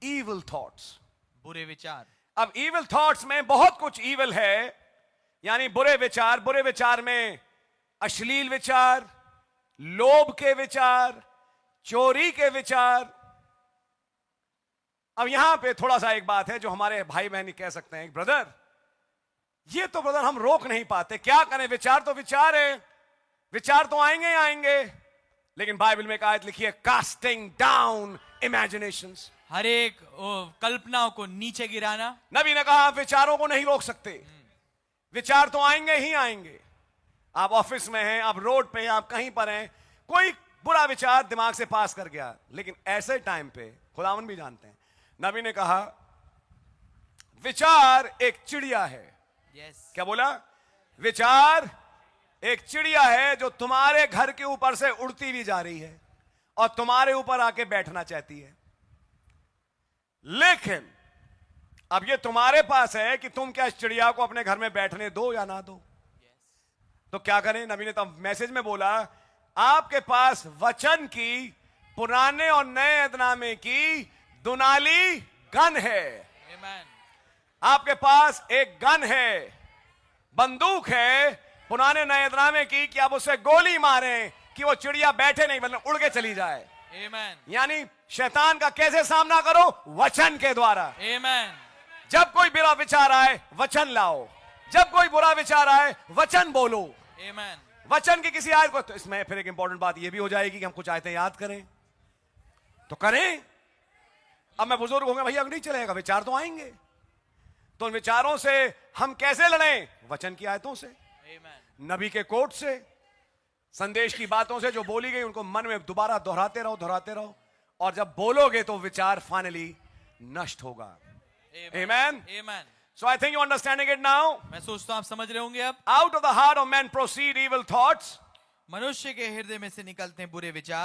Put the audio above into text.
evil thoughts. बुरे विचार। अब evil thoughts में बहुत कुछ evil है, यानी बुरे विचार। बुरे विचार में अश्लील विचार, लोभ के विचार, चोरी के विचार। अब यहां पे थोड़ा सा एक बात है जो हमारे भाई बहन कह सकते हैं, ब्रदर ये तो ब्रदर हम रोक नहीं पाते, क्या करें, विचार तो विचार है, विचार तो आएंगे ही आएंगे। लेकिन बाइबल में एक आयत लिखी है, कास्टिंग डाउन इमेजिनेशंस, हर एक कल्पनाओं को नीचे गिराना। नबी ने कहा आप विचारों को नहीं रोक सकते, विचार तो आएंगे ही आएंगे। आप ऑफिस में हैं, आप रोड पे हैं, आप कहीं पर हैं, कोई बुरा विचार दिमाग से पास कर गया, लेकिन ऐसे टाइम पे खुदावन भी जानते हैं, नबी ने कहा विचार एक चिड़िया है। क्या बोला? विचार एक चिड़िया है जो तुम्हारे घर के ऊपर से उड़ती हुई जा रही है और तुम्हारे ऊपर आके बैठना चाहती है। लेकिन अब ये तुम्हारे पास है कि तुम क्या इस चिड़िया को अपने घर में बैठने दो या ना दो। तो क्या करें? नबी ने तब मैसेज में बोला आपके पास वचन की पुराने और नए अदनामे की दुनाली गन है। आपके पास एक गन है, बंदूक है पुराने नए अदनामे की, कि आप उसे गोली मारें कि वो चिड़िया बैठे नहीं मतलब उड़ के चली जाए। यानी शैतान का कैसे सामना करो? वचन के द्वारा। जब कोई बुरा विचार आए वचन लाओ, जब कोई बुरा विचार आए वचन बोलो। वचन की किसी आयत को, तो इसमें फिर एक इंपॉर्टेंट बात यह भी हो जाएगी कि हम कुछ आयतें याद करें तो करें। अब मैं बुजुर्ग होंगे भैया नहीं चलेगा, विचार तो आएंगे, तो उन विचारों से हम कैसे लड़ें? वचन की आयतों से, नबी के कोट से, संदेश की बातों से जो बोली गई उनको मन में दोबारा दोहराते रहो, और जब बोलोगे तो विचार फाइनली नष्ट होगा। Amen. So I think you understanding it now. मैं सोचता हूं आप समझ रहे होंगे अब। Out of the heart of man proceed evil thoughts. मनुष्य के हृदय में से निकलते हैं बुरे विचार।